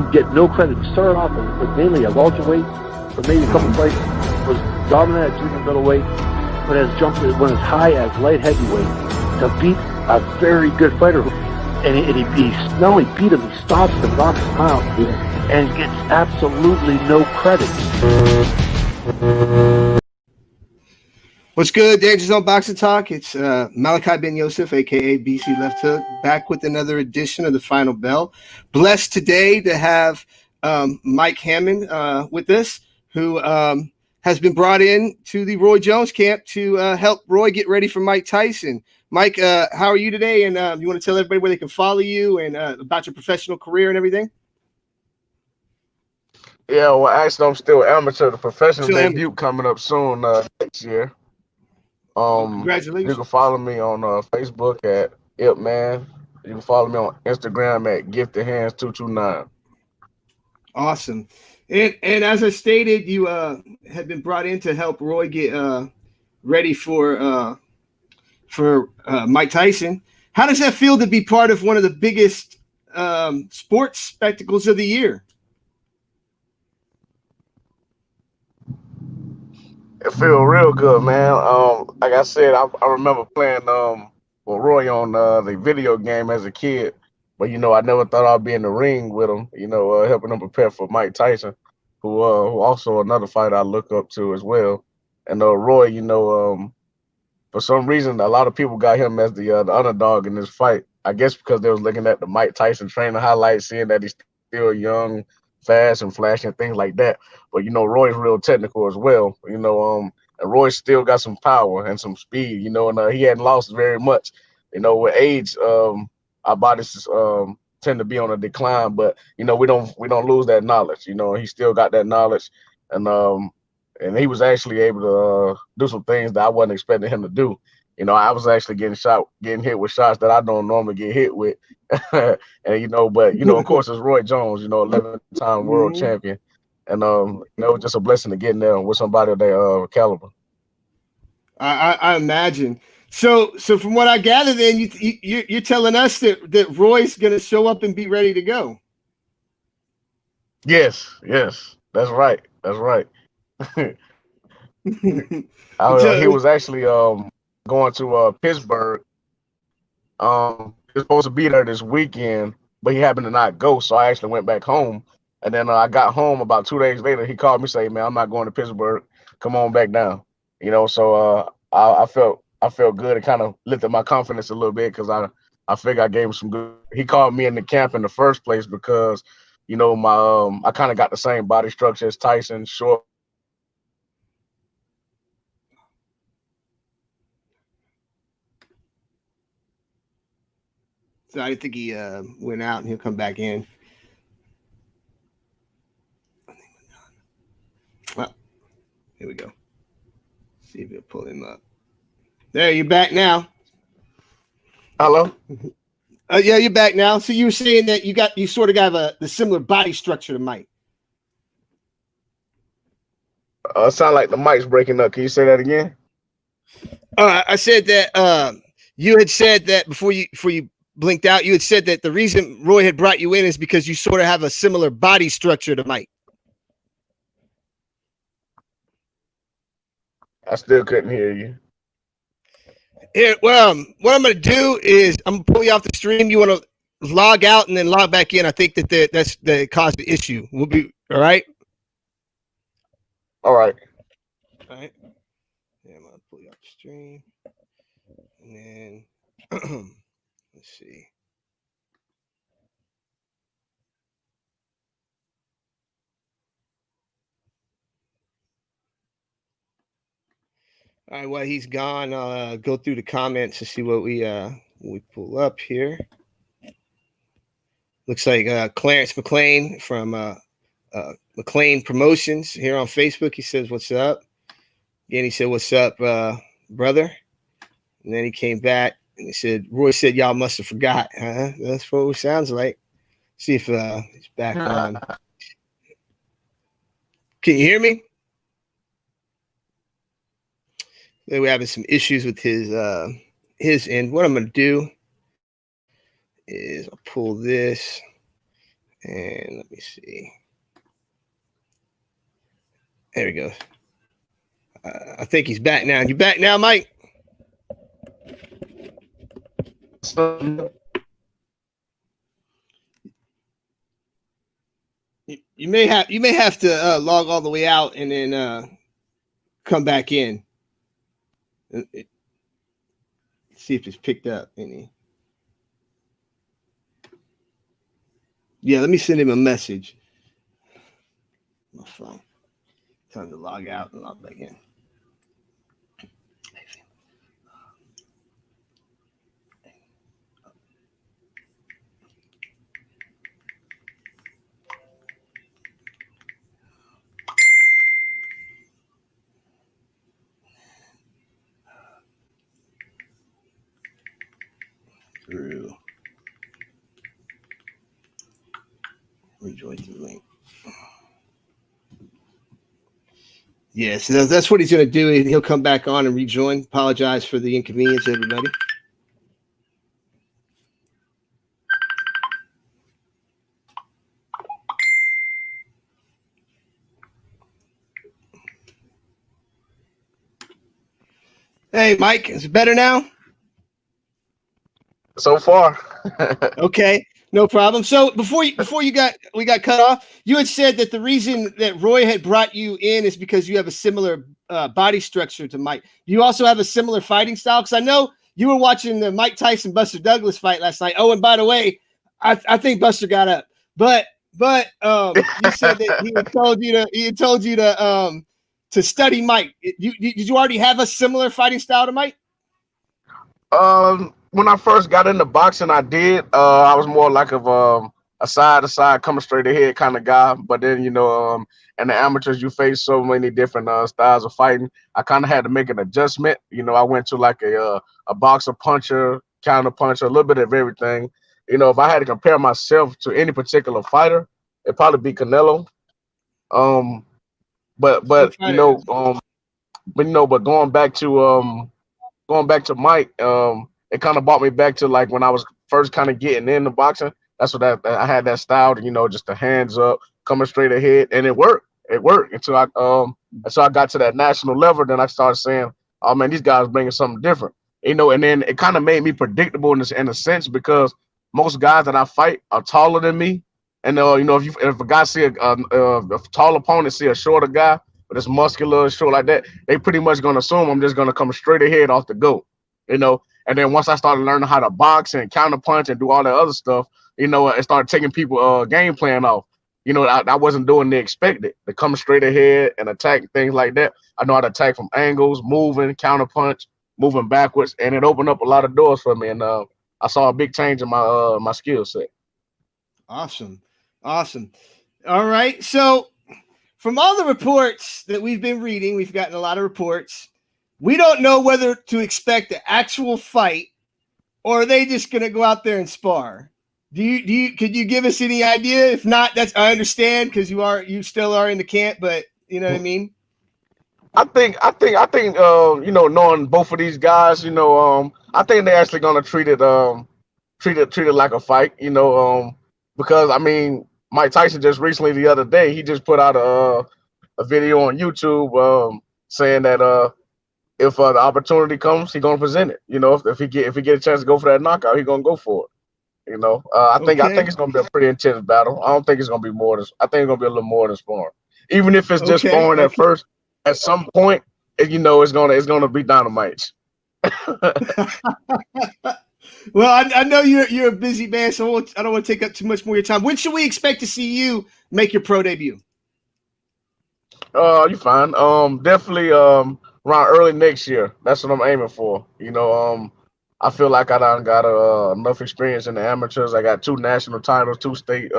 to get no credit. He started off as mainly a welterweight, or maybe a couple fights, was dominant at junior middleweight, but has jumped, went as high as light heavyweight to beat a very good fighter. And he not only beat him, he stops him, knocks him out, and gets absolutely no credit. What's good, Danger Zone Boxing Talk? It's Malachi Ben Yosef, a.k.a. BC Left Hook, back with another edition of The Final Bell. Blessed today to have Mike Hammond with us, who has been brought in to the Roy Jones camp to help Roy get ready for Mike Tyson. Mike, how are you today? And you want to tell everybody where they can follow you and about your professional career and everything? Yeah, well, actually, I'm still amateur. The professional debut coming up soon next year. Congratulations. You can follow me on Facebook at IpMan. You can follow me on Instagram at GiftedHands229. Awesome. And as I stated, you have been brought in to help Roy get ready for Mike Tyson. How does that feel to be part of one of the biggest sports spectacles of the year? It feels real good, man. Like I said, I remember playing with Roy on the video game as a kid, but I never thought I'd be in the ring with him. Helping him prepare for Mike Tyson, who also another fighter I look up to as well. And Roy, for some reason, a lot of people got him as the underdog in this fight. I guess because they was looking at the Mike Tyson training highlights, seeing that he's still young, fast, and flashy and things like that. But Roy's real technical as well. And Roy still got some power and some speed. And he hadn't lost very much. With age, our bodies tend to be on a decline, but we don't lose that knowledge. He still got that knowledge, and he was actually able to do some things that I wasn't expecting him to do. I was actually getting hit with shots that I don't normally get hit with. And of course, it's Roy Jones, 11-time world champion. And it was just a blessing to get in there with somebody of that caliber. I imagine. So from what I gather, then you're telling us that Roy's going to show up and be ready to go. Yes, that's right. He was actually going to Pittsburgh. He was supposed to be there this weekend, but he happened to not go, so I actually went back home. And then I got home about 2 days later. He called me, say, "Man, I'm not going to Pittsburgh. Come on back down." So I felt good. It kind of lifted my confidence a little bit because I figured I gave him some good. He called me in the camp in the first place because my I kind of got the same body structure as Tyson, short. So I think he went out and he'll come back in. Well, here we go. See if we'll pull him up. There, you're back now. Hello? Yeah, you're back now. So you were saying that you sort of got the similar body structure to Mike. It sound like the mic's breaking up. Can you say that again? I said that you had said that before you blinked out. You had said that the reason Roy had brought you in is because you sort of have a similar body structure to Mike. I still couldn't hear you. Here, well, what I'm going to do is I'm going to pull you off the stream. You want to log out and then log back in. I think that's the caused the issue. We'll be all right. All right. Yeah, I'm going to pull you off the stream. And then let's see. All right, while he's gone, I'll go through the comments to see what we pull up here. Looks like Clarence McLean from McLean Promotions here on Facebook. He says, "What's up?" Again, he said, "What's up, brother?" And then he came back and he said, "Roy said y'all must have forgot." That's what it sounds like. See if he's back on. Can you hear me? We're having some issues with his end. What I'm going to do is I'll pull this And let me see. There we go. I think he's back now. You back now, Mike? You may have to log all the way out and then come back in. See if it's picked up any. Yeah, let me send him a message. My phone. Time to log out and log back in. Through. Rejoin the link. Yeah, so that's what he's going to do. He'll come back on and rejoin. Apologize for the inconvenience, everybody. Hey, Mike, is it better now? So far. Okay, no problem. So before we got cut off, you had said that the reason that Roy had brought you in is because you have a similar body structure to Mike. Do you also have a similar fighting style? Because I know you were watching the Mike Tyson Buster Douglas fight last night. Oh, and by the way, I think Buster got up, but you said that he had told you to study Mike. Did you already have a similar fighting style to Mike? When I first got into boxing, I did. I was more like a side to side, coming straight ahead kind of guy. But then, in the amateurs, you face so many different styles of fighting. I kind of had to make an adjustment. I went to like a boxer, puncher, counter puncher, a little bit of everything. If I had to compare myself to any particular fighter, it'd probably be Canelo. Um, but but going back to Mike, it kind of brought me back to like when I was first kind of getting into boxing. That's what I had that style, just the hands up, coming straight ahead, and it worked. It worked until I got to that national level. Then I started saying, "Oh man, these guys bringing something different," And then it kind of made me predictable in a sense because most guys that I fight are taller than me, and if a guy see a tall opponent see a shorter guy, but it's muscular, short like that, they pretty much gonna assume I'm just gonna come straight ahead off the go, And then once I started learning how to box and counter punch and do all that other stuff, it started taking people game plan off. I wasn't doing the expected to come straight ahead and attack things like that. I know how to attack from angles, moving, counter punch, moving backwards, and it opened up a lot of doors for me. And I saw a big change in my skill set. Awesome. All right, so from all the reports that we've been reading, we've gotten a lot of reports. We don't know whether to expect an actual fight or are they just going to go out there and spar. Could you give us any idea? If not, I understand because you still are in the camp, but you know what I mean? I think knowing both of these guys, I think they're actually going to treat it like a fight, because I mean, Mike Tyson just recently the other day, he just put out a video on YouTube saying that if the opportunity comes, he's gonna present it. If he get a chance to go for that knockout, he's gonna go for it. I think it's gonna be a pretty intense battle. I don't think it's gonna be more than. I think it's gonna be a little more than sparring. Even if it's just sparring at first, at some point, it's gonna be dynamite. Well, I know you're a busy man, so I don't want to take up too much more of your time. When should we expect to see you make your pro debut? You fine. Definitely around early next year. That's what I'm aiming for. I feel like I done got enough experience in the amateurs. I got 2 national titles, two state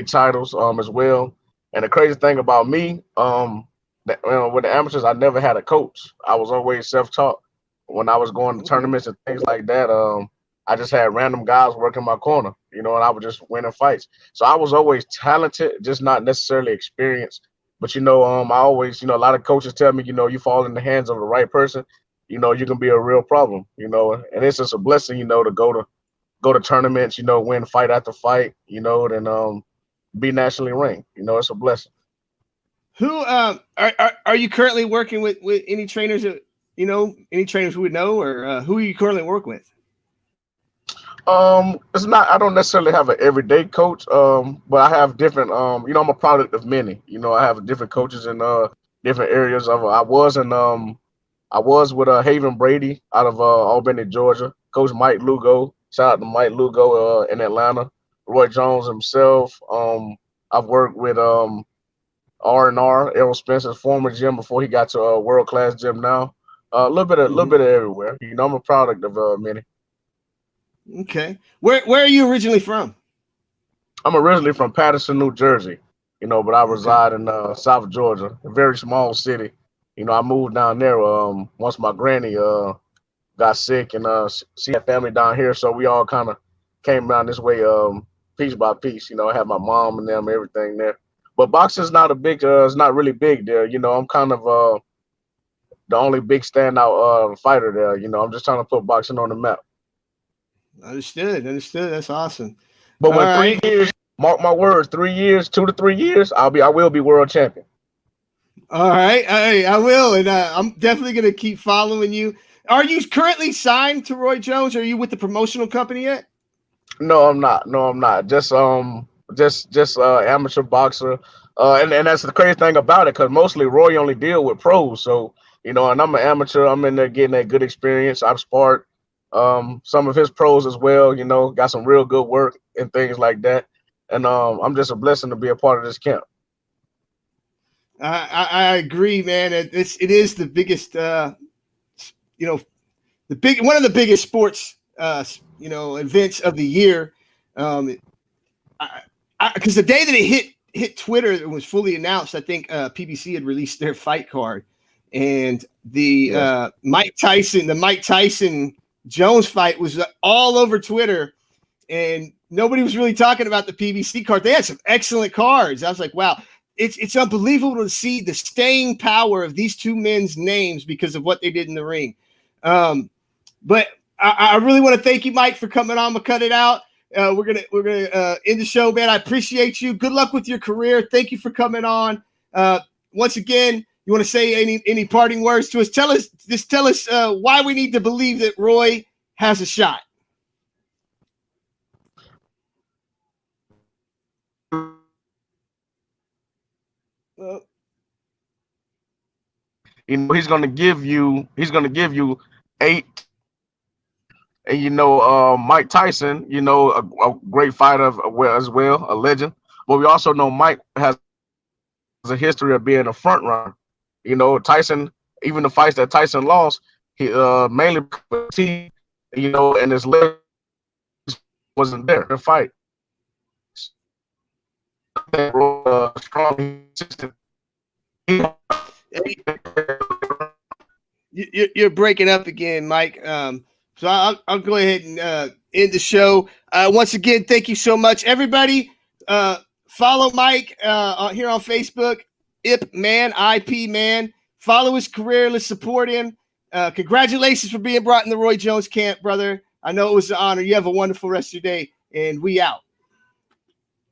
titles as well. And the crazy thing about me, with the amateurs, I never had a coach. I was always self-taught. When I was going to tournaments and things like that, I just had random guys working my corner, and I was just winning fights. So I was always talented, just not necessarily experienced. But I always, a lot of coaches tell me, you fall in the hands of the right person, you can be a real problem, and it's just a blessing, to go to tournaments, win fight after fight, then be nationally ranked. It's a blessing. Who are you currently working with any trainers that any trainers we would know, or who are you currently working with? It's not. I don't necessarily have an everyday coach. But I have different. I'm a product of many. I have different coaches in different areas of. I was with Haven Brady out of Albany, Georgia. Coach Mike Lugo. Shout out to Mike Lugo in Atlanta. Roy Jones himself. I've worked with R&R, Errol Spencer's former gym before he got to a world class gym now. A little bit of everywhere. I'm a product of many. Okay. Where are you originally from? I'm originally from Patterson, New Jersey, but I reside in South Georgia, a very small city. I moved down there once my granny got sick, and she had family down here, so we all kind of came down this way piece by piece. I had my mom and them, everything there. But boxing's not a big, it's not really big there. I'm kind of the only big standout fighter there. I'm just trying to put boxing on the map. Understood. That's awesome. But with 3 years, mark my words, 3 years, 2 to 3 years, I will be world champion. All right, I will, and I'm definitely going to keep following you. Are you currently signed to Roy Jones? Or are you with the promotional company yet? No, I'm not. Just amateur boxer. And that's the crazy thing about it, because mostly Roy only deal with pros. So and I'm an amateur. I'm in there getting that good experience. I've sparred some of his pros as well. Got some real good work and things like that. And I'm just a blessing to be a part of this camp. I agree, man. It is the biggest, one of the biggest sports, events of the year. Because the day that it hit Twitter, it was fully announced. I think PBC had released their fight card, and the Mike Tyson Jones fight was all over Twitter, and nobody was really talking about the PBC card. They had some excellent cards. I was like, wow. It's unbelievable to see the staying power of these two men's names because of what they did in the ring. But I really want to thank you, Mike, for coming on. I'm gonna cut it out. We're gonna end the show, man. I appreciate you. Good luck with your career. Thank you for coming on. Once again, you want to say any parting words to us? Tell us why we need to believe that Roy has a shot. He's gonna give you 8. And Mike Tyson, a great fighter as well, a legend. But we also know Mike has a history of being a front runner. Tyson, even the fights that Tyson lost, he mainly because and his leg wasn't there to fight. Strong. You're breaking up again, Mike. So I'll go ahead and end the show. Once again, thank you so much, everybody. Follow Mike here on Facebook, IP Man. Follow his career. Let's support him. Congratulations for being brought in the Roy Jones camp, brother. I know it was an honor. You have a wonderful rest of your day, and we out.